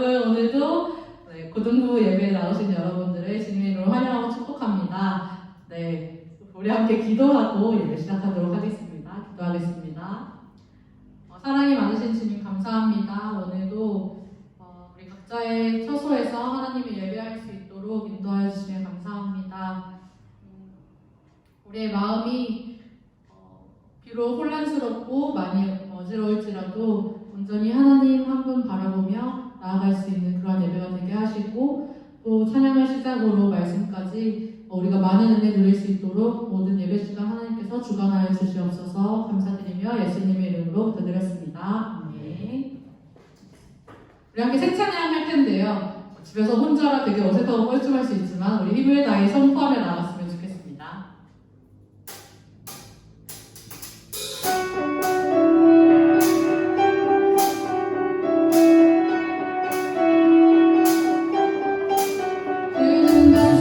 여러분 오늘도 고등부 예배에 나오신 여러분들을 주님의 이름으로 환영하고 축복합니다. 네, 우리 함께 기도하고 예배 시작하도록 하겠습니다. 기도하겠습니다. 사랑이 많으신 주님 감사합니다. 오늘도 우리 각자의 처소에서 하나님을 예배할 수 있도록 인도하여 주시면 감사합니다. 우리의 마음이 비록 혼란스럽고 많이 어지러울지라도 온전히 하나님 한 분 바라보며 나아갈 수 있는 그런 예배가 되게 하시고, 또 찬양을 시작으로 말씀까지 우리가 많은 은혜 누릴 수 있도록 모든 예배 시간 하나님께서 주관하여 주시옵소서. 감사드리며 예수님의 이름으로 기도드렸습니다. 아멘. 우리 함께 새 찬양 할 텐데요. 집에서 혼자라 되게 어색하고 뻘쭘할 수 있지만 우리 희부의 나이 선포하며 나갔으면 좋겠습니다. 모든 것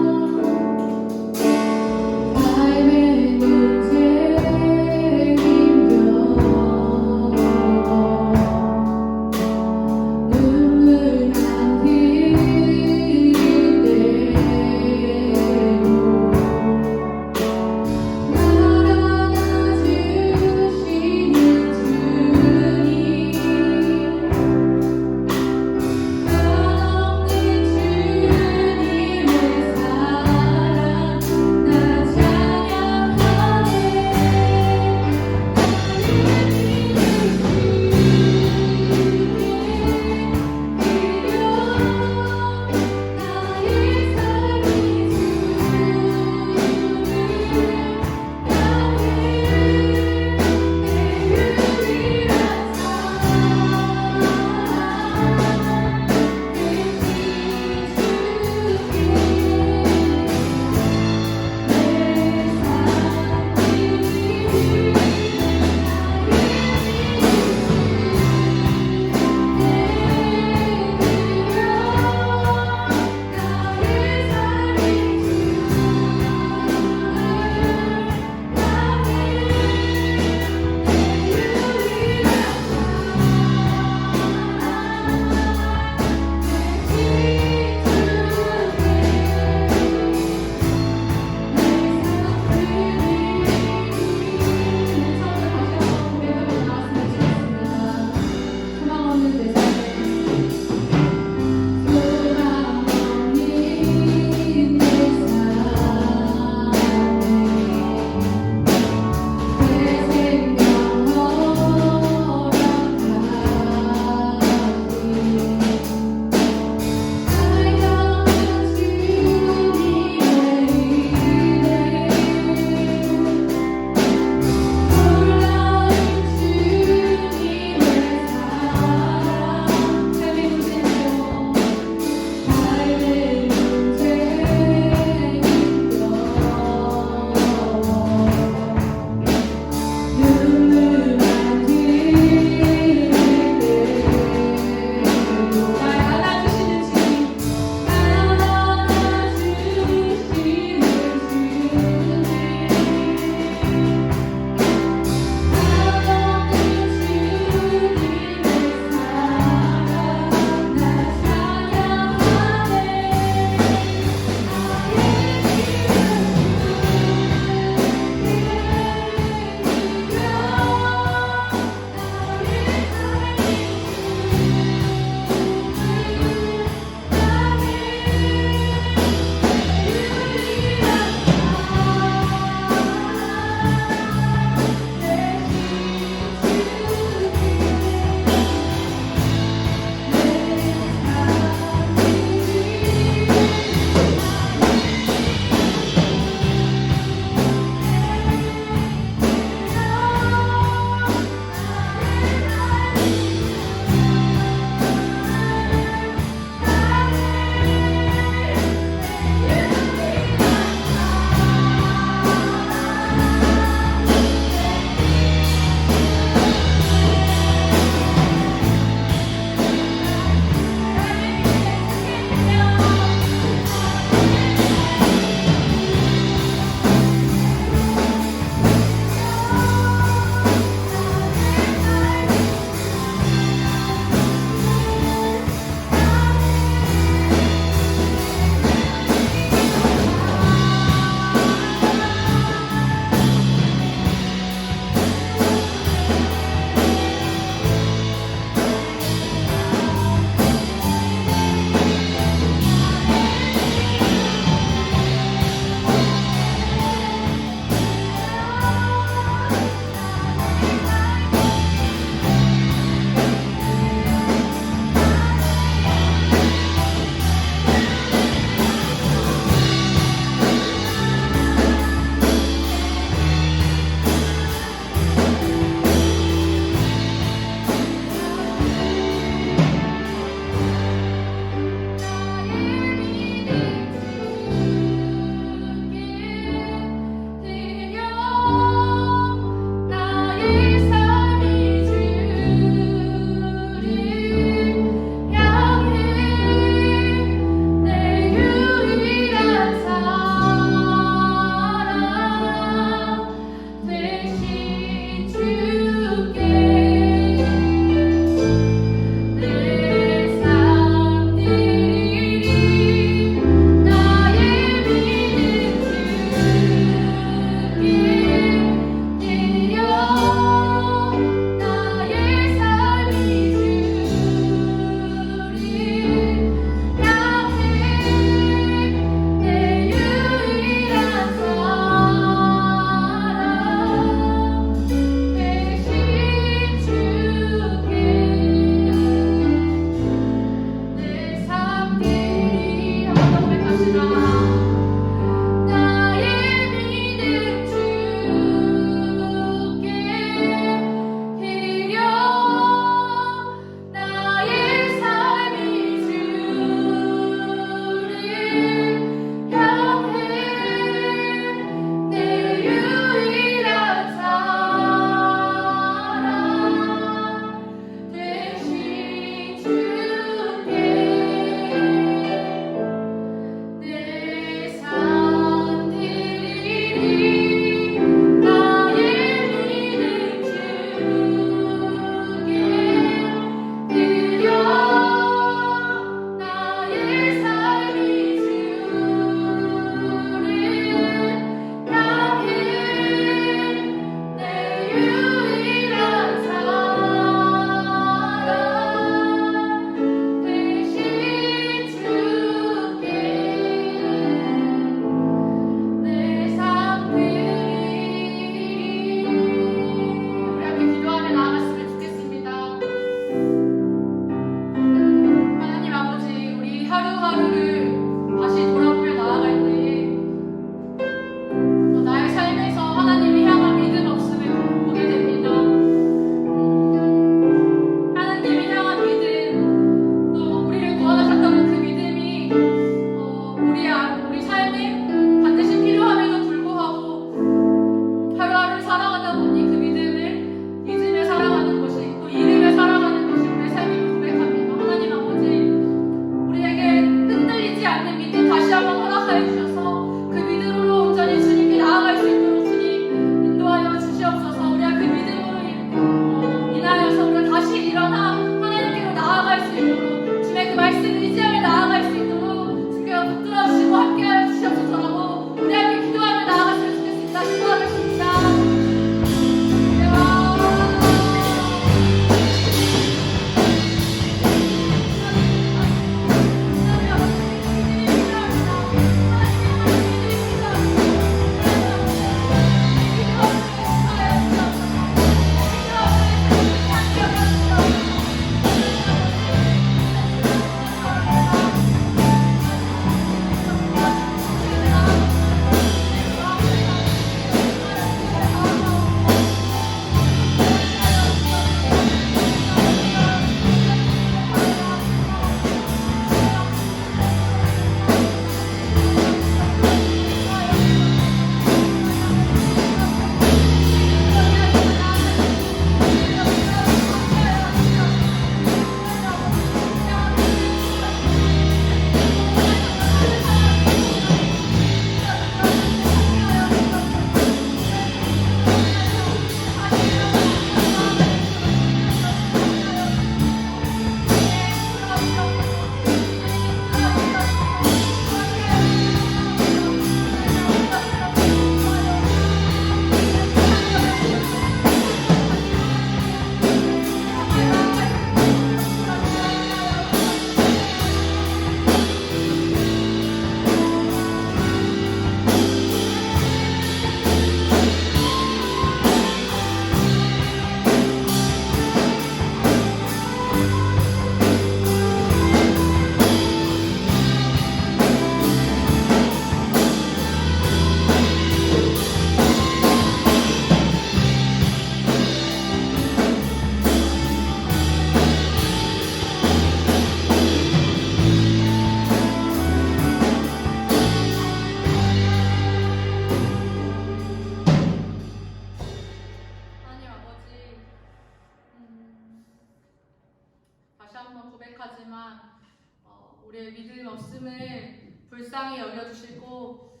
우리의 믿음 없음을 불쌍히 여겨주시고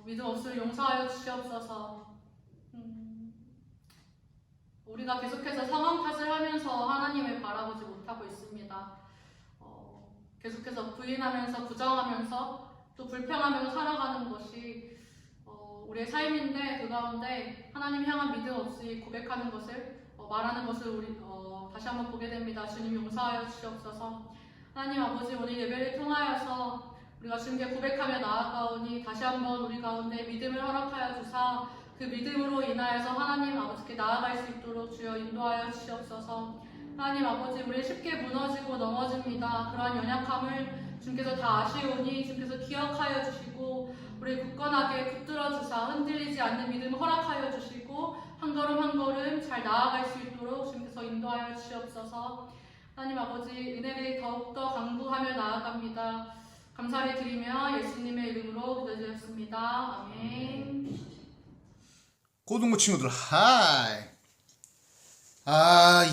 믿음 없음을 용서하여 주시옵소서. 우리가 계속해서 상황 탓을 하면서 하나님을 바라보지 못하고 있습니다. 계속해서 부인하면서 부정하면서 또 불평하면서 살아가는 것이 우리의 삶인데, 그 가운데 하나님 향한 믿음 없이 고백하는 것을 말하는 것을 우리 다시 한번 보게 됩니다. 주님 용서하여 주시옵소서. 하나님 아버지, 오늘 예배를 통하여서 우리가 주님께 고백하며 나아가오니 다시 한번 우리 가운데 믿음을 허락하여 주사 그 믿음으로 인하여서 하나님 아버지께 나아갈 수 있도록 주여 인도하여 주시옵소서. 하나님 아버지, 우리 쉽게 무너지고 넘어집니다. 그러한 연약함을 주님께서 다 아시오니 주님께서 기억하여 주시고 우리 굳건하게 붙들어 주사 흔들리지 않는 믿음을 허락하여 주시고 한 걸음 한 걸음 잘 나아갈 수 있도록 주님께서 인도하여 주시옵소서. 하나님 아버지, 은혜를 더욱더 강구하며 나아갑니다. 감사를 드리며 예수님의 이름으로 기도드렸습니다. 아멘. 고등부 친구들 하이.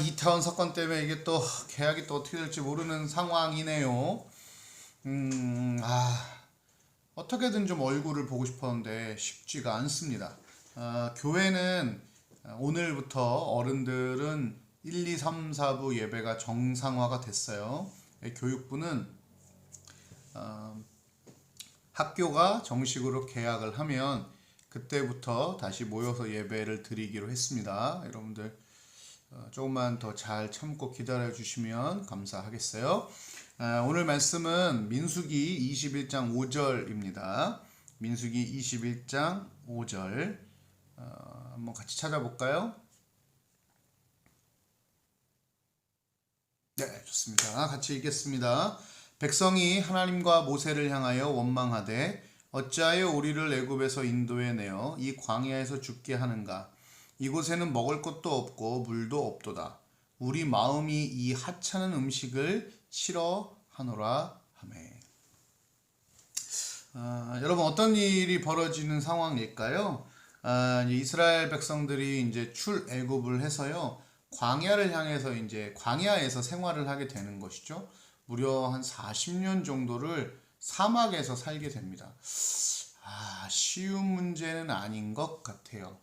이태원 사건 때문에 이게 또 계약이 또 어떻게 될지 모르는 상황이네요. 어떻게든 좀 얼굴을 보고 싶었는데 쉽지가 않습니다. 교회는 오늘부터 어른들은 1, 2, 3, 4부 예배가 정상화가 됐어요. 교육부는 학교가 정식으로 개학을 하면 그때부터 다시 모여서 예배를 드리기로 했습니다. 여러분들 조금만 더 잘 참고 기다려 주시면 감사하겠어요. 오늘 말씀은 민수기 21장 5절입니다. 민수기 21장 5절 한번 같이 찾아볼까요? 네, 좋습니다. 같이 읽겠습니다. 백성이 하나님과 모세를 향하여 원망하되 어찌하여 우리를 애굽에서 인도해 내어 이 광야에서 죽게 하는가? 이곳에는 먹을 것도 없고 물도 없도다. 우리 마음이 이 하찮은 음식을 싫어하노라 하매. 여러분, 어떤 일이 벌어지는 상황일까요? 이스라엘 백성들이 이제 출애굽을 해서요, 광야를 향해서 이제 광야에서 생활을 하게 되는 것이죠. 무려 한 40년 정도를 사막에서 살게 됩니다. 쉬운 문제는 아닌 것 같아요.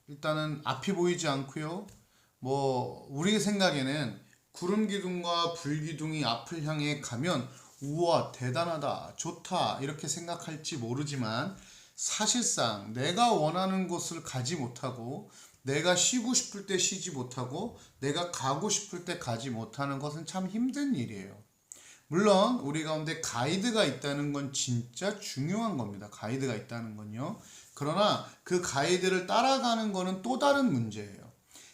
일단은 앞이 보이지 않고요. 우리 생각에는 구름 기둥과 불 기둥이 앞을 향해 가면 우와 대단하다 좋다 이렇게 생각할지 모르지만, 사실상 내가 원하는 곳을 가지 못하고 내가 쉬고 싶을 때 쉬지 못하고 내가 가고 싶을 때 가지 못하는 것은 참 힘든 일이에요. 물론 우리 가운데 가이드가 있다는 건 진짜 중요한 겁니다. 가이드가 있다는 건요. 그러나 그 가이드를 따라가는 거는 또 다른 문제예요.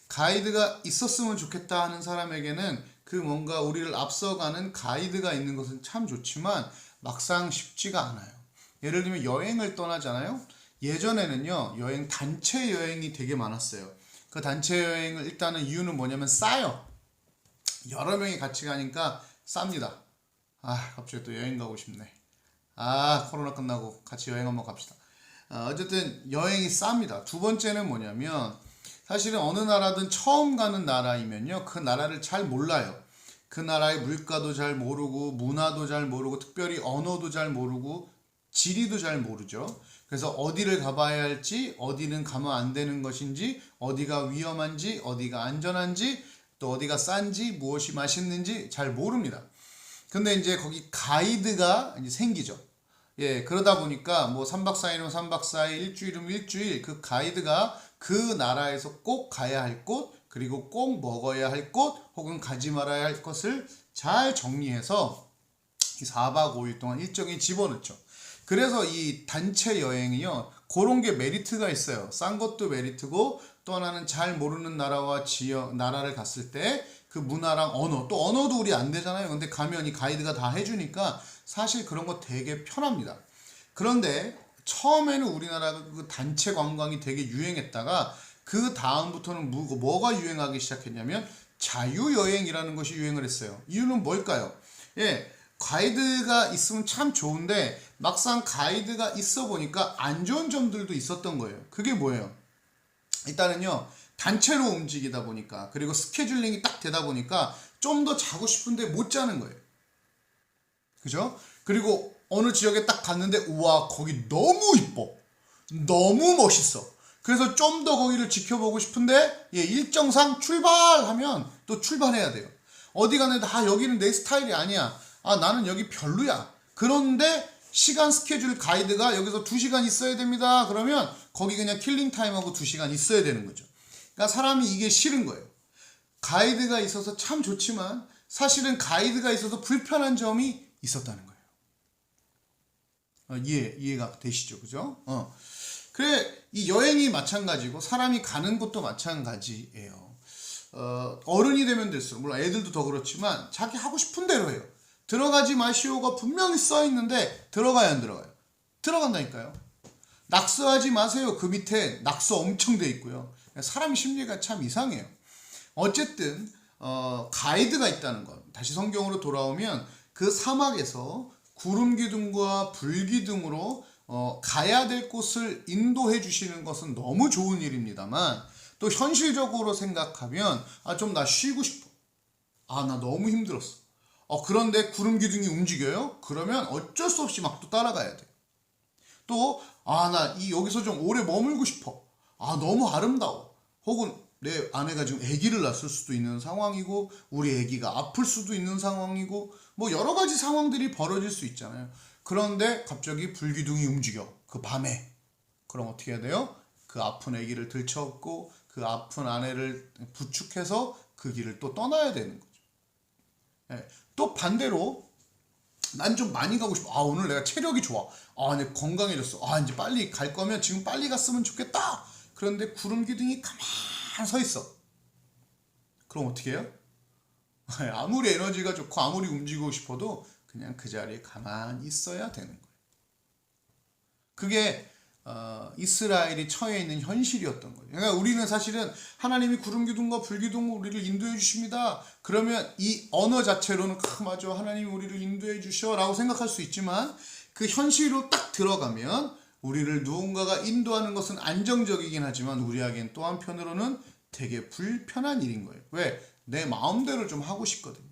가이드가 있었으면 좋겠다 하는 사람에게는 그 뭔가 우리를 앞서가는 가이드가 있는 것은 참 좋지만 막상 쉽지가 않아요. 예를 들면 여행을 떠나잖아요. 예전에는요, 단체 여행이 되게 많았어요. 그 단체 여행을 일단은 이유는 뭐냐면 싸요. 여러 명이 같이 가니까 쌉니다. 갑자기 또 여행 가고 싶네. 코로나 끝나고 같이 여행 한번 갑시다. 어쨌든 여행이 쌉니다. 두 번째는 뭐냐면, 사실은 어느 나라든 처음 가는 나라이면요, 그 나라를 잘 몰라요. 그 나라의 물가도 잘 모르고 문화도 잘 모르고 특별히 언어도 잘 모르고 지리도 잘 모르죠. 그래서 어디를 가봐야 할지, 어디는 가면 안 되는 것인지, 어디가 위험한지, 어디가 안전한지, 또 어디가 싼지, 무엇이 맛있는지 잘 모릅니다. 근데 이제 거기 가이드가 이제 생기죠. 그러다 보니까 3박 4일이면 3박 4일, 일주일이면 일주일, 그 가이드가 그 나라에서 꼭 가야 할 곳, 그리고 꼭 먹어야 할 곳, 혹은 가지 말아야 할 것을 잘 정리해서 이 4박 5일 동안 일정에 집어넣죠. 그래서 이 단체 여행이요, 그런 게 메리트가 있어요. 싼 것도 메리트고, 또 하나는 잘 모르는 나라와 나라를 갔을 때 그 문화랑 또 언어도 우리 안 되잖아요. 근데 가면 이 가이드가 다 해주니까 사실 그런 거 되게 편합니다. 그런데 처음에는 우리나라가 그 단체 관광이 되게 유행했다가 그 다음부터는 뭐가 유행하기 시작했냐면 자유여행이라는 것이 유행을 했어요. 이유는 뭘까요? 가이드가 있으면 참 좋은데 막상 가이드가 있어 보니까 안 좋은 점들도 있었던 거예요. 그게 뭐예요? 일단은요, 단체로 움직이다 보니까, 그리고 스케줄링이 딱 되다 보니까 좀 더 자고 싶은데 못 자는 거예요. 그죠? 그리고 어느 지역에 딱 갔는데 우와 거기 너무 이뻐, 너무 멋있어. 그래서 좀 더 거기를 지켜보고 싶은데 일정상 출발하면 또 출발해야 돼요. 어디 가는데 여기는 내 스타일이 아니야, 나는 여기 별로야. 그런데 시간 스케줄 가이드가 여기서 2시간 있어야 됩니다. 그러면 거기 그냥 킬링 타임하고 2시간 있어야 되는 거죠. 그러니까 사람이 이게 싫은 거예요. 가이드가 있어서 참 좋지만 사실은 가이드가 있어서 불편한 점이 있었다는 거예요. 이해가 되시죠? 그죠? 그래, 이 여행이 마찬가지고 사람이 가는 곳도 마찬가지예요. 어른이 되면 될수록, 물론 애들도 더 그렇지만 자기 하고 싶은 대로 해요. 들어가지 마시오가 분명히 써 있는데 들어가야 안 들어가요? 들어간다니까요. 낙서하지 마세요. 그 밑에 낙서 엄청 돼 있고요. 사람 심리가 참 이상해요. 어쨌든 가이드가 있다는 것. 다시 성경으로 돌아오면 그 사막에서 구름 기둥과 불 기둥으로 가야 될 곳을 인도해 주시는 것은 너무 좋은 일입니다만, 또 현실적으로 생각하면 좀 나 쉬고 싶어. 나 너무 힘들었어. 그런데 구름 기둥이 움직여요? 그러면 어쩔 수 없이 막 또 따라가야 돼. 또 나 여기서 좀 오래 머물고 싶어. 너무 아름다워. 혹은 내 아내가 지금 아기를 낳았을 수도 있는 상황이고, 우리 아기가 아플 수도 있는 상황이고, 뭐 여러 가지 상황들이 벌어질 수 있잖아요. 그런데 갑자기 불기둥이 움직여, 그 밤에. 그럼 어떻게 해야 돼요? 그 아픈 아기를 들쳐업고 그 아픈 아내를 부축해서 그 길을 또 떠나야 되는 거죠. 또 반대로 난 좀 많이 가고 싶어. 오늘 내가 체력이 좋아. 내 건강해졌어. 이제 빨리 갈 거면 지금 빨리 갔으면 좋겠다. 그런데 구름 기둥이 가만 서 있어. 그럼 어떻게 해요? 아무리 에너지가 좋고 아무리 움직이고 싶어도 그냥 그 자리에 가만히 있어야 되는 거예요. 그게 이스라엘이 처해 있는 현실이었던 거예요. 그러니까 우리는 사실은 하나님이 구름 기둥과 불 기둥으로 우리를 인도해 주십니다. 그러면 이 언어 자체로는 맞아, 하나님이 우리를 인도해 주셔 라고 생각할 수 있지만, 그 현실로 딱 들어가면 우리를 누군가가 인도하는 것은 안정적이긴 하지만 우리에겐 또 한편으로는 되게 불편한 일인 거예요. 왜? 내 마음대로 좀 하고 싶거든요.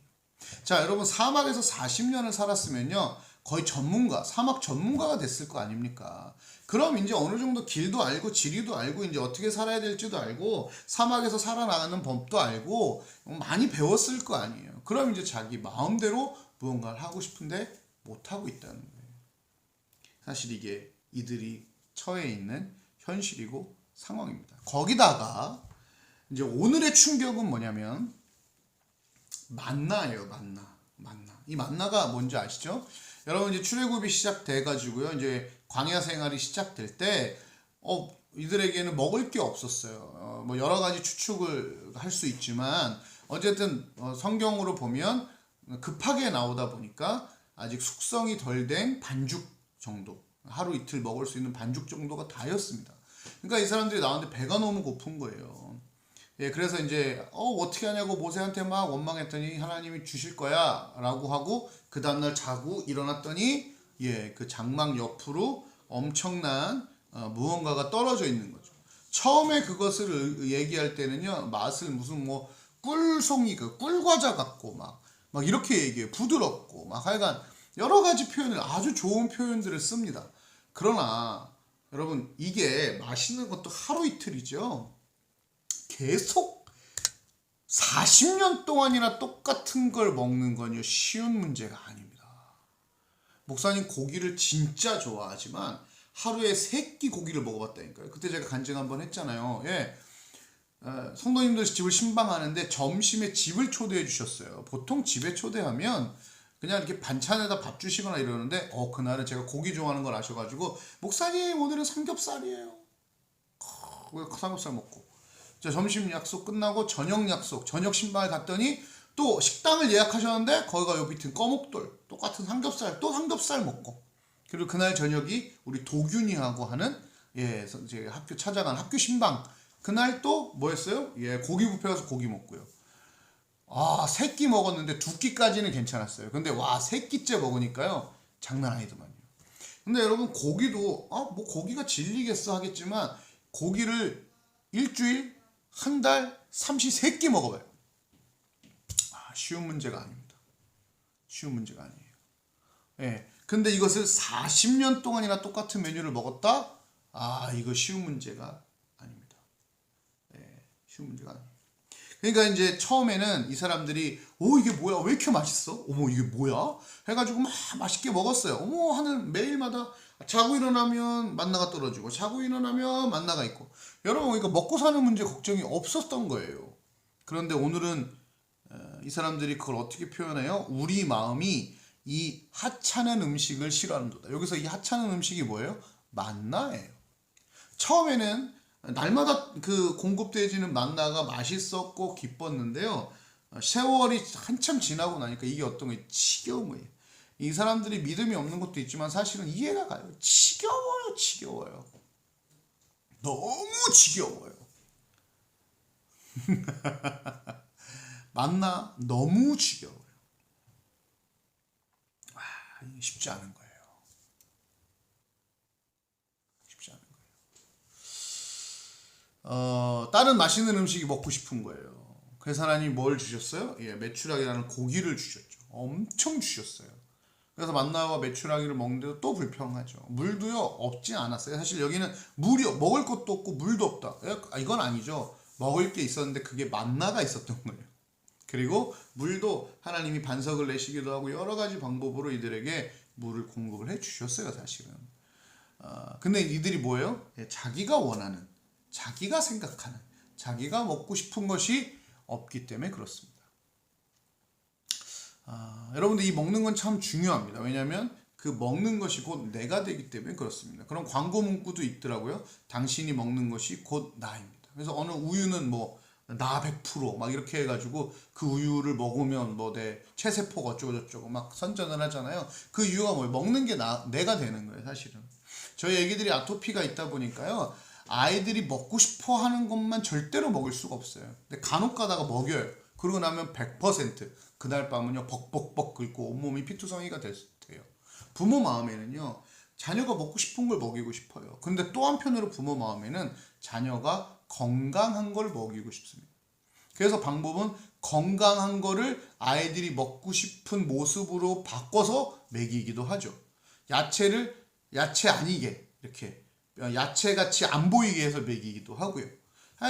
자, 여러분, 사막에서 40년을 살았으면요 거의 사막 전문가가 됐을 거 아닙니까? 그럼 이제 어느 정도 길도 알고 지리도 알고 이제 어떻게 살아야 될지도 알고 사막에서 살아나가는 법도 알고 많이 배웠을 거 아니에요. 그럼 이제 자기 마음대로 무언가를 하고 싶은데 못하고 있다는 거예요. 사실 이게 이들이 처해 있는 현실이고 상황입니다. 거기다가 이제 오늘의 충격은 뭐냐면 만나예요. 만나. 이 만나가 뭔지 아시죠? 여러분, 이제 출애굽이 시작돼 가지고요, 이제 광야 생활이 시작될 때 이들에게는 먹을 게 없었어요. 뭐 여러 가지 추측을 할 수 있지만 어쨌든 성경으로 보면 급하게 나오다 보니까 아직 숙성이 덜 된 반죽 정도, 하루 이틀 먹을 수 있는 반죽 정도가 다였습니다. 그러니까 이 사람들이 나왔는데 배가 너무 고픈 거예요. 그래서 이제 어떻게 하냐고 모세한테 막 원망했더니 하나님이 주실 거야 라고 하고, 그 다음날 자고 일어났더니 그 장막 옆으로 엄청난 무언가가 떨어져 있는 거죠. 처음에 그것을 얘기할 때는요, 맛을 무슨 꿀송이, 꿀과자 같고 막 이렇게 얘기해요. 부드럽고 하여간 여러 가지 표현을, 아주 좋은 표현들을 씁니다. 그러나 여러분, 이게 맛있는 것도 하루 이틀이죠. 계속 40년 동안이나 똑같은 걸 먹는 건요, 쉬운 문제가 아닙니다. 목사님 고기를 진짜 좋아하지만 하루에 3끼 고기를 먹어봤다니까요. 그때 제가 간증 한번 했잖아요. 성도님들 집을 신방하는데 점심에 집을 초대해 주셨어요. 보통 집에 초대하면 그냥 이렇게 반찬에다 밥 주시거나 이러는데 그날은 제가 고기 좋아하는 걸 아셔가지고, 목사님 오늘은 삼겹살이에요. 삼겹살 먹고, 점심 약속 끝나고 저녁 약속, 저녁 신방에 갔더니 또 식당을 예약하셨는데 거기가 요 밑은 꺼목돌, 똑같은 삼겹살, 또 삼겹살 먹고, 그리고 그날 저녁이 우리 도균이하고 하는 이제 학교 찾아간 학교 신방, 그날 또 뭐 했어요? 고기 뷔페 가서 고기 먹고요. 3끼 먹었는데 2끼까지는 괜찮았어요. 근데 3끼째 먹으니까요 장난 아니더만요. 근데 여러분, 고기도 뭐 고기가 질리겠어 하겠지만 고기를 일주일, 한 달, 3끼 먹어봐요. 쉬운 문제가 아닙니다. 쉬운 문제가 아니에요. 예. 근데 이것을 40년 동안이나 똑같은 메뉴를 먹었다? 이거 쉬운 문제가 아닙니다. 예. 쉬운 문제가 아니에요. 그러니까 이제 처음에는 이 사람들이 이게 뭐야? 왜 이렇게 맛있어? 어머 이게 뭐야? 해가지고 막 맛있게 먹었어요. 어머 하는 매일마다 자고 일어나면 만나가 떨어지고 자고 일어나면 만나가 있고 여러분 그러니까 먹고 사는 문제 걱정이 없었던 거예요. 그런데 오늘은 이 사람들이 그걸 어떻게 표현해요? 우리 마음이 이 하찮은 음식을 싫어하는도다. 여기서 이 하찮은 음식이 뭐예요? 만나예요. 처음에는 날마다 그 공급되어지는 만나가 맛있었고 기뻤는데요. 세월이 한참 지나고 나니까 이게 어떤 거예요? 지겨운 거예요. 이 사람들이 믿음이 없는 것도 있지만 사실은 이해가 가요. 지겨워요. 너무 지겨워요. 만나 너무 지겨워요. 이게 쉽지 않은 거예요. 쉽지 않은 거예요. 다른 맛있는 음식이 먹고 싶은 거예요. 그래서 하나님이 뭘 주셨어요? 메추라기라는 고기를 주셨죠. 엄청 주셨어요. 그래서 만나와 메추라기를 먹는데도 또 불평하죠. 물도요 없진 않았어요. 사실 여기는 물이 먹을 것도 없고 물도 없다. 이건 아니죠. 먹을 게 있었는데 그게 만나가 있었던 거예요. 그리고 물도 하나님이 반석을 내시기도 하고 여러 가지 방법으로 이들에게 물을 공급을 해 주셨어요. 사실은. 근데 이들이 뭐예요? 자기가 원하는, 자기가 생각하는, 자기가 먹고 싶은 것이 없기 때문에 그렇습니다. 여러분들 이 먹는 건 참 중요합니다. 왜냐하면 그 먹는 것이 곧 내가 되기 때문에 그렇습니다. 그런 광고 문구도 있더라고요. 당신이 먹는 것이 곧 나입니다. 그래서 어느 우유는 나 100% 이렇게 해가지고 그 우유를 먹으면 내 체세포가 어쩌고저쩌고 막 선전을 하잖아요. 그 이유가 뭐예요? 먹는 게 내가 되는 거예요. 사실은 저희 애기들이 아토피가 있다 보니까요. 아이들이 먹고 싶어 하는 것만 절대로 먹을 수가 없어요. 근데 간혹 가다가 먹여요. 그러고 나면 100% 그날 밤은요 벅벅벅 긁고 온몸이 피투성이가 돼요. 부모 마음에는요 자녀가 먹고 싶은 걸 먹이고 싶어요. 근데 또 한편으로 부모 마음에는 자녀가 건강한 걸 먹이고 싶습니다. 그래서 방법은 건강한 거를 아이들이 먹고 싶은 모습으로 바꿔서 먹이기도 하죠. 야채를 야채 아니게 이렇게 야채같이 안 보이게 해서 먹이기도 하고요.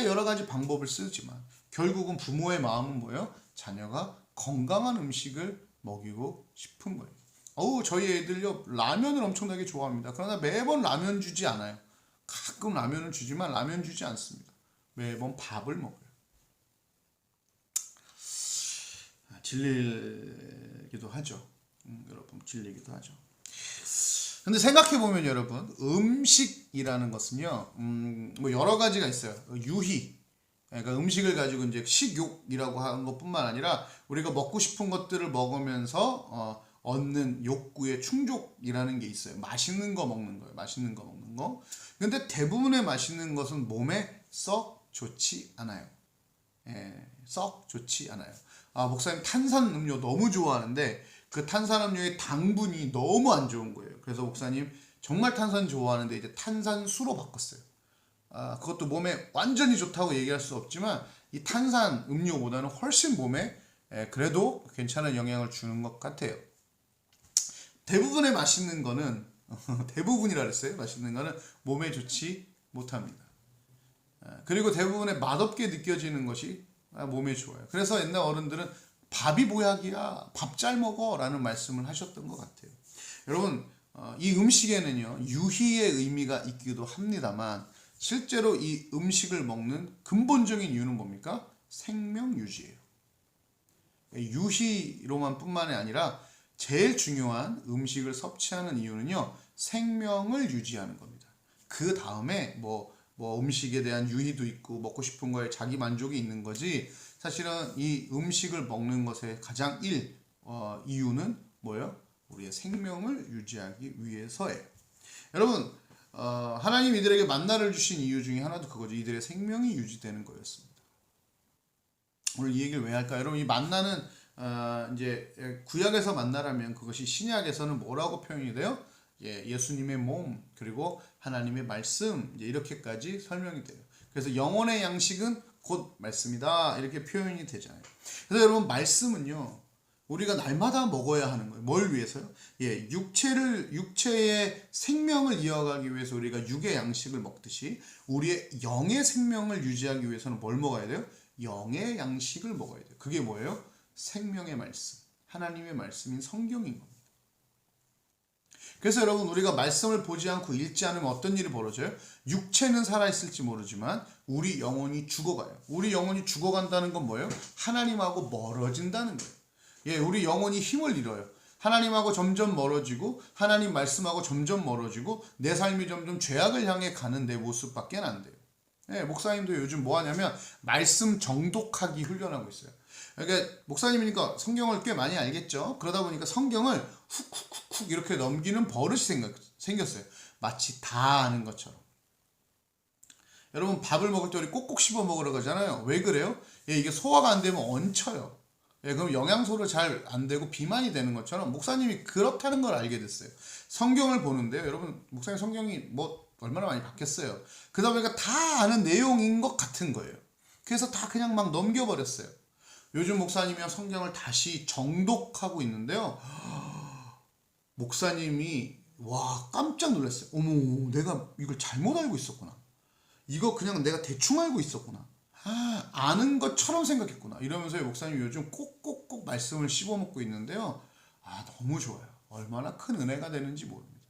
여러 가지 방법을 쓰지만 결국은 부모의 마음은 뭐예요? 자녀가 건강한 음식을 먹이고 싶은 거예요. 저희 애들요 라면을 엄청나게 좋아합니다. 그러나 매번 라면 주지 않아요. 가끔 라면을 주지만 라면 주지 않습니다. 매번 밥을 먹어요. 질리기도 하죠. 여러분 질리기도 하죠. 근데 생각해보면 여러분 음식이라는 것은요 여러 가지가 있어요. 유희, 그러니까 음식을 가지고 이제 식욕이라고 하는 것뿐만 아니라 우리가 먹고 싶은 것들을 먹으면서 얻는 욕구의 충족이라는 게 있어요. 맛있는 거 먹는 거예요. 맛있는 거 먹는 거. 근데 대부분의 맛있는 것은 몸에 썩 좋지 않아요. 썩 좋지 않아요. 목사님 탄산음료 너무 좋아하는데 그 탄산음료의 당분이 너무 안 좋은 거예요. 그래서 목사님 정말 탄산 좋아하는데 이제 탄산수로 바꿨어요. 그것도 몸에 완전히 좋다고 얘기할 수 없지만 이 탄산음료보다는 훨씬 몸에 그래도 괜찮은 영향을 주는 것 같아요. 대부분의 맛있는 거는 대부분이라 그랬어요. 맛있는 거는 몸에 좋지 못합니다. 그리고 대부분의 맛없게 느껴지는 것이 몸에 좋아요. 그래서 옛날 어른들은 밥이 보약이야, 밥 잘 먹어 라는 말씀을 하셨던 것 같아요. 여러분 이 음식에는요 유희의 의미가 있기도 합니다만 실제로 이 음식을 먹는 근본적인 이유는 뭡니까? 생명 유지예요. 유희로만 뿐만이 아니라 제일 중요한 음식을 섭취하는 이유는요 생명을 유지하는 겁니다. 그 다음에 뭐 음식에 대한 유희도 있고 먹고 싶은 거에 자기 만족이 있는 거지 사실은 이 음식을 먹는 것의 가장 이유는 뭐예요? 우리의 생명을 유지하기 위해서예요. 여러분 하나님 이들에게 만나를 주신 이유 중에 하나도 그거죠. 이들의 생명이 유지되는 거였습니다. 오늘 이 얘기를 왜 할까요? 여러분 이 만나는 이제 구약에서 만나라면 그것이 신약에서는 뭐라고 표현이 돼요? 예수님의 몸 그리고 하나님의 말씀 이제 이렇게까지 설명이 돼요. 그래서 영혼의 양식은 곧 말씀이다 이렇게 표현이 되잖아요. 그래서 여러분 말씀은요 우리가 날마다 먹어야 하는 거예요. 뭘 위해서요? 예, 육체의 생명을 이어가기 위해서 우리가 육의 양식을 먹듯이 우리의 영의 생명을 유지하기 위해서는 뭘 먹어야 돼요? 영의 양식을 먹어야 돼요. 그게 뭐예요? 생명의 말씀, 하나님의 말씀인 성경인 겁니다. 그래서 여러분 우리가 말씀을 보지 않고 읽지 않으면 어떤 일이 벌어져요? 육체는 살아있을지 모르지만 우리 영혼이 죽어가요. 우리 영혼이 죽어간다는 건 뭐예요? 하나님하고 멀어진다는 거예요. 예, 우리 영혼이 힘을 잃어요. 하나님하고 점점 멀어지고 하나님 말씀하고 점점 멀어지고 내 삶이 점점 죄악을 향해 가는 내 모습밖에 안 돼요. 예, 목사님도 요즘 뭐 하냐면 말씀 정독하기 훈련하고 있어요. 그러니까 목사님이니까 성경을 꽤 많이 알겠죠. 그러다 보니까 성경을 훅훅훅 이렇게 넘기는 버릇이 생겼어요. 마치 다 아는 것처럼. 여러분 밥을 먹을 때 우리 꼭꼭 씹어 먹으러 가잖아요. 왜 그래요? 예, 이게 소화가 안 되면 얹혀요. 예, 그럼 영양소를 잘 안 되고 비만이 되는 것처럼 목사님이 그렇다는 걸 알게 됐어요. 성경을 보는데요. 여러분 목사님 성경이 뭐 얼마나 많이 바뀌었어요. 그러다 보니까 다 아는 내용인 것 같은 거예요. 그래서 다 그냥 막 넘겨버렸어요. 요즘 목사님이랑 성경을 다시 정독하고 있는데요. 목사님이 와 깜짝 놀랐어요. 어머 내가 이걸 잘못 알고 있었구나. 이거 그냥 내가 대충 알고 있었구나. 아는 것처럼 생각했구나. 이러면서 목사님이 요즘 꼭꼭꼭 말씀을 씹어먹고 있는데요. 너무 좋아요. 얼마나 큰 은혜가 되는지 모릅니다.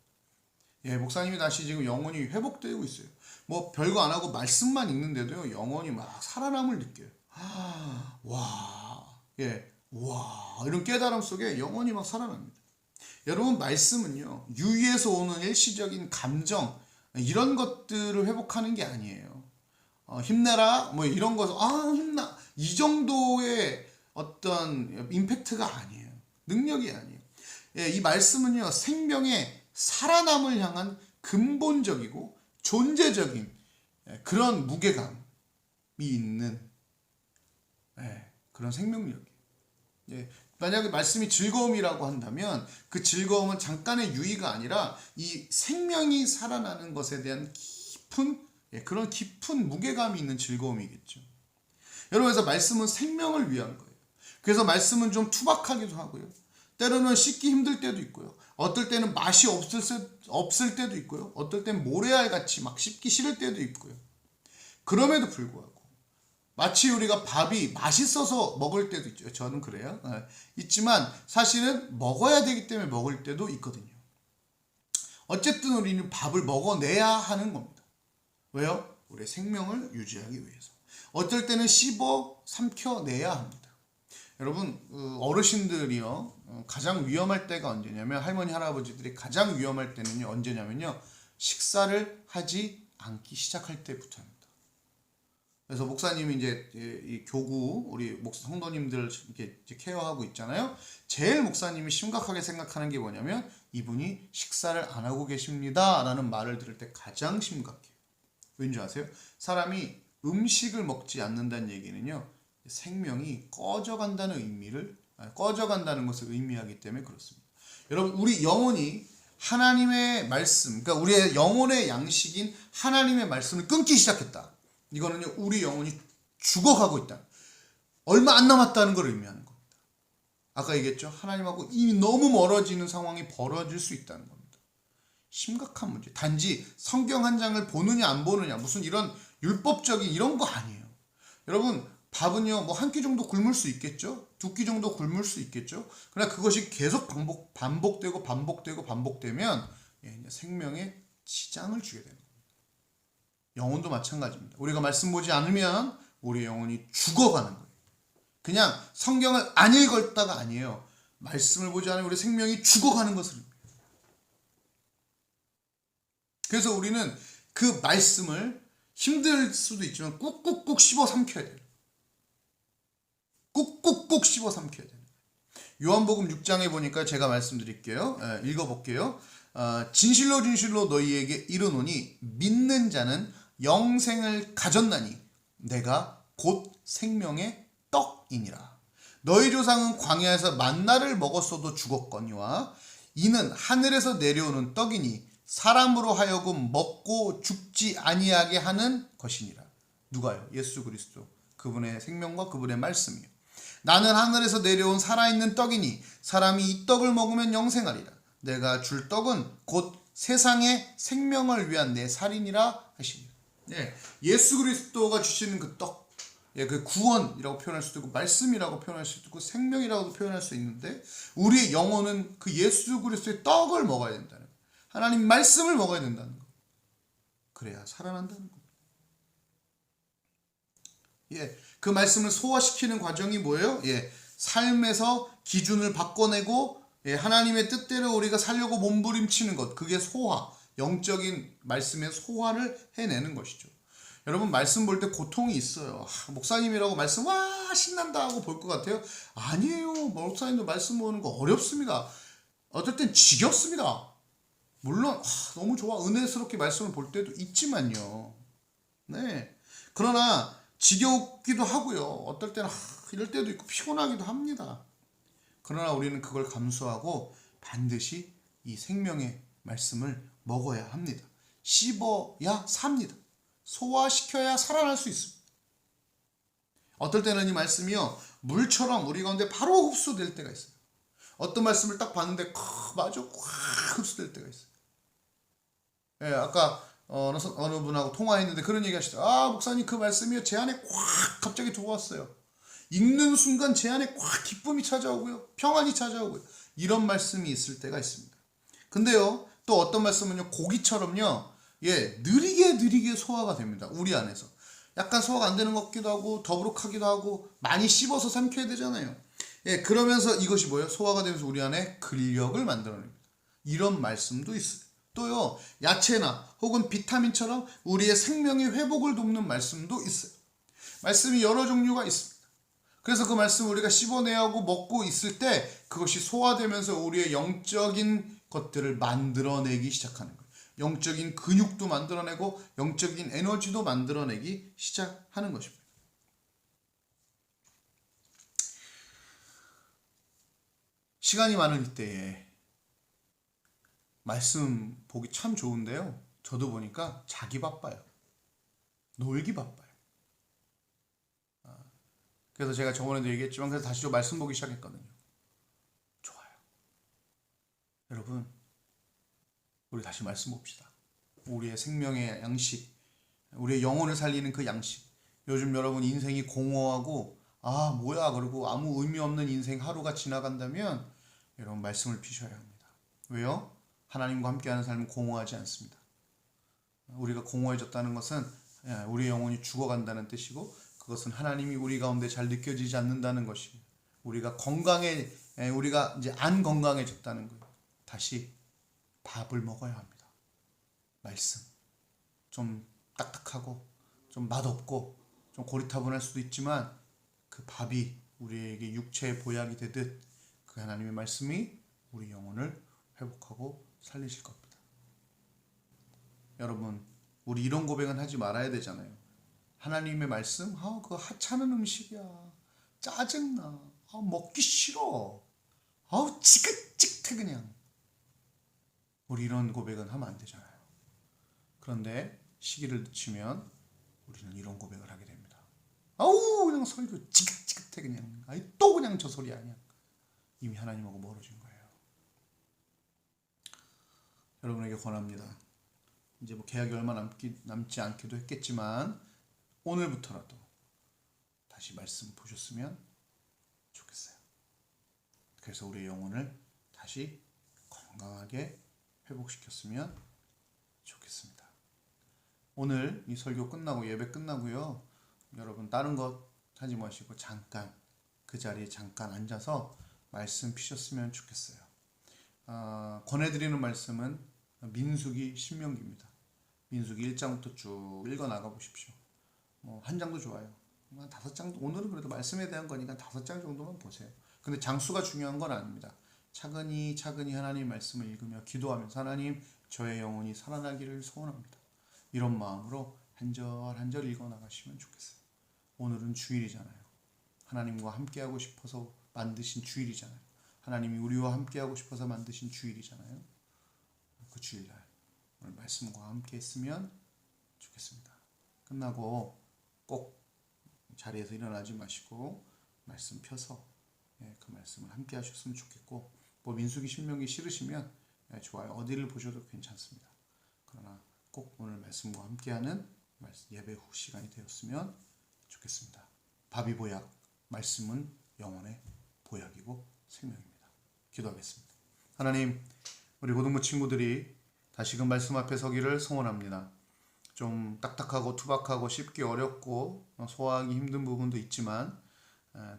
예, 목사님이 다시 지금 영혼이 회복되고 있어요. 뭐 별거 안 하고 말씀만 읽는데도요. 영혼이 막 살아남을 느껴요. 와, 예, 와 이런 깨달음 속에 영혼이 막 살아납니다. 여러분 말씀은요. 유의에서 오는 일시적인 감정 이런 것들을 회복하는 게 아니에요. 힘내라 뭐 이런 거서 힘나 이 정도의 어떤 임팩트가 아니에요. 능력이 아니에요. 예, 이 말씀은요 생명의 살아남을 향한 근본적이고 존재적인 그런 무게감이 있는 그런 생명력이에요. 예, 만약에 말씀이 즐거움이라고 한다면 그 즐거움은 잠깐의 유의가 아니라 이 생명이 살아나는 것에 대한 깊은 그런 깊은 무게감이 있는 즐거움이겠죠. 여러분 그래서 말씀은 생명을 위한 거예요. 그래서 말씀은 좀 투박하기도 하고요. 때로는 씻기 힘들 때도 있고요. 어떨 때는 맛이 없을 때도 있고요. 어떨 때는 모래알같이 막 씹기 싫을 때도 있고요. 그럼에도 불구하고 마치 우리가 밥이 맛있어서 먹을 때도 있죠. 저는 그래요. 있지만 사실은 먹어야 되기 때문에 먹을 때도 있거든요. 어쨌든 우리는 밥을 먹어내야 하는 겁니다. 왜요? 우리의 생명을 유지하기 위해서. 어떨 때는 씹어 삼켜내야 합니다. 여러분 어르신들이요 가장 위험할 때가 언제냐면 할머니 할아버지들이 가장 위험할 때는요 언제냐면요 식사를 하지 않기 시작할 때부터입니다. 그래서 목사님이 이제 이 교구 우리 성도님들 이렇게 케어하고 있잖아요. 제일 목사님이 심각하게 생각하는 게 뭐냐면 이분이 식사를 안 하고 계십니다라는 말을 들을 때 가장 심각해요. 왠지 아세요? 사람이 음식을 먹지 않는다는 얘기는요 생명이 꺼져간다는 것을 의미하기 때문에 그렇습니다. 여러분 우리 영혼이 하나님의 말씀, 그러니까 우리의 영혼의 양식인 하나님의 말씀을 끊기 시작했다. 이거는요 우리 영혼이 죽어가고 있다. 얼마 안 남았다는 걸 의미하는 겁니다. 아까 얘기했죠. 하나님하고 이미 너무 멀어지는 상황이 벌어질 수 있다는 겁니다. 심각한 문제. 단지 성경 한 장을 보느냐 안 보느냐 무슨 이런 율법적인 이런 거 아니에요. 여러분 밥은요 뭐 한 끼 정도 굶을 수 있겠죠. 두 끼 정도 굶을 수 있겠죠. 그러나 그것이 계속 반복되면 생명에 지장을 주게 되는 겁니다. 영혼도 마찬가지입니다. 우리가 말씀 보지 않으면 우리의 영혼이 죽어가는 거예요. 그냥 성경을 안 읽었다가 아니에요. 말씀을 보지 않으면 우리 생명이 죽어가는 것을 의미해요. 그래서 우리는 그 말씀을 힘들 수도 있지만 꾹꾹꾹 씹어 삼켜야 돼요. 꾹꾹꾹 씹어 삼켜야 돼요. 요한복음 6장에 보니까 제가 말씀드릴게요. 읽어볼게요. 진실로 진실로 너희에게 이르노니 믿는 자는 영생을 가졌나니 내가 곧 생명의 떡이니라. 너희 조상은 광야에서 만나를 먹었어도 죽었거니와 이는 하늘에서 내려오는 떡이니 사람으로 하여금 먹고 죽지 아니하게 하는 것이니라. 누가요? 예수 그리스도. 그분의 생명과 그분의 말씀이요. 나는 하늘에서 내려온 살아있는 떡이니 사람이 이 떡을 먹으면 영생하리라. 내가 줄 떡은 곧 세상의 생명을 위한 내 살이니라 하시니. 네, 예수 그리스도가 주시는 그 떡, 그 구원이라고 표현할 수도 있고 말씀이라고 표현할 수도 있고 생명이라고도 표현할 수 있는데, 우리의 영혼은 그 예수 그리스도의 떡을 먹어야 된다는 거예요. 하나님 말씀을 먹어야 된다는 거예요. 그래야 살아난다는 거예요. 그 말씀을 소화시키는 과정이 뭐예요? 삶에서 기준을 바꿔내고 하나님의 뜻대로 우리가 살려고 몸부림치는 것, 그게 소화, 영적인 말씀의 소화를 해내는 것이죠. 여러분, 말씀 볼 때 고통이 있어요. 목사님이라고 말씀 와 신난다 하고 볼 것 같아요. 아니에요. 목사님도 말씀 보는 거 어렵습니다. 어떨 땐 지겹습니다. 물론 너무 좋아, 은혜스럽게 말씀을 볼 때도 있지만요. 네. 그러나 지겹기도 하고요. 어떨 때는 이럴 때도 있고 피곤하기도 합니다. 그러나 우리는 그걸 감수하고 반드시 이 생명의 말씀을 먹어야 합니다. 씹어야 삽니다. 소화시켜야 살아날 수 있습니다. 어떨 때는 이 말씀이요, 물처럼 우리 가운데 바로 흡수될 때가 있어요. 어떤 말씀을 딱 봤는데 맞아, 확 흡수될 때가 있어요. 아까 어느 분하고 통화했는데 그런 얘기 하시더라고요. 목사님, 그 말씀이요, 제 안에 확 갑자기 들어왔어요. 읽는 순간 제 안에 확 기쁨이 찾아오고요, 평안이 찾아오고요. 이런 말씀이 있을 때가 있습니다. 근데요, 또 어떤 말씀은요, 고기처럼요, 느리게 소화가 됩니다. 우리 안에서 약간 소화가 안 되는 것 같기도 하고 더부룩하기도 하고 많이 씹어서 삼켜야 되잖아요. 그러면서 이것이 뭐예요? 소화가 되면서 우리 안에 근력을 만들어냅니다. 이런 말씀도 있어요. 또요, 야채나 혹은 비타민처럼 우리의 생명의 회복을 돕는 말씀도 있어요. 말씀이 여러 종류가 있습니다. 그래서 그 말씀을 우리가 씹어내야 하고 먹고 있을 때 그것이 소화되면서 우리의 영적인 것들을 만들어내기 시작하는 거예요. 영적인 근육도 만들어내고 영적인 에너지도 만들어내기 시작하는 것입니다. 시간이 많은 이때에 말씀 보기 참 좋은데요, 저도 보니까 자기 바빠요. 놀기 바빠요. 그래서 제가 저번에도 얘기했지만 그래서 다시 좀 말씀 보기 시작했거든요. 좋아요. 여러분, 우리 다시 말씀 봅시다. 우리의 생명의 양식, 우리의 영혼을 살리는 그 양식. 요즘 여러분 인생이 공허하고 뭐야 그러고 아무 의미 없는 인생 하루가 지나간다면 여러분 말씀을 피셔야 합니다. 왜요? 하나님과 함께하는 삶은 공허하지 않습니다. 우리가 공허해졌다는 것은 우리의 영혼이 죽어간다는 뜻이고, 그것은 하나님이 우리 가운데 잘 느껴지지 않는다는 것이, 우리가 우리가 이제 안 건강해졌다는 거예요. 다시 밥을 먹어야 합니다. 말씀. 좀 딱딱하고 좀 맛없고 좀 고리타분할 수도 있지만 그 밥이 우리에게 육체의 보약이 되듯 그 하나님의 말씀이 우리 영혼을 회복하고 살리실 겁니다. 여러분, 우리 이런 고백은 하지 말아야 되잖아요. 하나님의 말씀? 그거 하찮은 음식이야. 짜증나. 먹기 싫어. 지긋지긋해 그냥. 우리 이런 고백은 하면 안 되잖아요. 그런데 시기를 늦추면 우리는 이런 고백을 하게 됩니다. 그냥 설교 지긋지긋해 그냥. 또 그냥 저 소리 아니야. 이미 하나님하고 멀어진 거예요. 여러분에게 권합니다. 이제 계약이 얼마 남지 않기도 했겠지만 오늘부터라도 다시 말씀 보셨으면 좋겠어요. 그래서 우리의 영혼을 다시 건강하게 회복시켰으면 좋겠습니다. 오늘 이 설교 끝나고 예배 끝나고요, 여러분 다른 것 하지 마시고 잠깐 그 자리에 잠깐 앉아서 말씀 피셨으면 좋겠어요. 권해드리는 말씀은 민수기 신명기입니다. 민수기 1장부터 쭉 읽어 나가 보십시오. 한 장도 좋아요. 5장, 오늘은 그래도 말씀에 대한 거니까 5장 정도만 보세요. 근데 장수가 중요한 건 아닙니다. 차근히 하나님 말씀을 읽으며 기도하면서 하나님, 저의 영혼이 살아나기를 소원합니다. 이런 마음으로 한 절 읽어 나가시면 좋겠어요. 오늘은 주일이잖아요. 하나님과 함께하고 싶어서 만드신 주일이잖아요. 하나님이 우리와 함께하고 싶어서 만드신 주일이잖아요. 그 주일날 오늘 말씀과 함께 했으면 좋겠습니다. 끝나고 꼭 자리에서 일어나지 마시고 말씀 펴서 그 말씀을 함께 하셨으면 좋겠고, 뭐 민수기 신명기 싫으시면 좋아요. 어디를 보셔도 괜찮습니다. 그러나 꼭 오늘 말씀과 함께하는 예배 후 시간이 되었으면 좋겠습니다. 밥이 보약, 말씀은 영혼의 보약이고 생명입니다. 기도하겠습니다. 하나님, 우리 고등부 친구들이 다시금 말씀 앞에 서기를 소원합니다. 좀 딱딱하고 투박하고 쉽게 어렵고 소화하기 힘든 부분도 있지만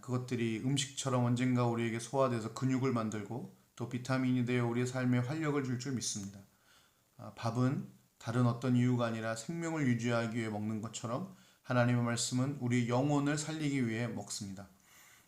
그것들이 음식처럼 언젠가 우리에게 소화돼서 근육을 만들고 또 비타민이 되어 우리의 삶에 활력을 줄 줄 믿습니다. 밥은 다른 어떤 이유가 아니라 생명을 유지하기 위해 먹는 것처럼 하나님의 말씀은 우리 영혼을 살리기 위해 먹습니다.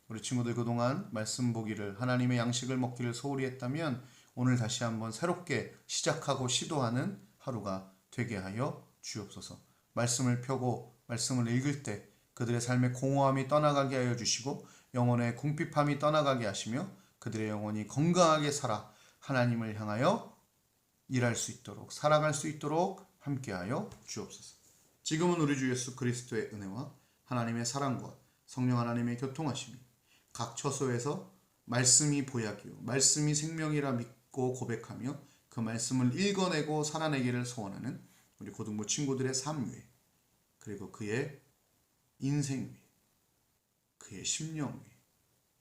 우리 친구들 그동안 말씀 보기를, 하나님의 양식을 먹기를 소홀히 했다면 오늘 다시 한번 새롭게 시작하고 시도하는 하루가 되게 하여 주옵소서. 말씀을 펴고 말씀을 읽을 때 그들의 삶의 공허함이 떠나가게 하여 주시고 영혼의 궁핍함이 떠나가게 하시며 그들의 영혼이 건강하게 살아 하나님을 향하여 일할 수 있도록, 살아갈 수 있도록 함께하여 주옵소서. 지금은 우리 주 예수 그리스도의 은혜와 하나님의 사랑과 성령 하나님의 교통하심이 각 처소에서 말씀이 보약이요 말씀이 생명이라 믿고 고백하며 그 말씀을 읽어내고 살아내기를 소원하는 우리 고등부 친구들의 삶 위에, 그리고 그의 인생 위에, 그의 심령 위에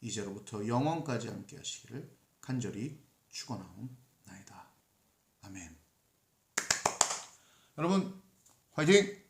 이제로부터 영원까지 함께 하시기를 간절히 축원하옵나이다. 아멘. 여러분 화이팅!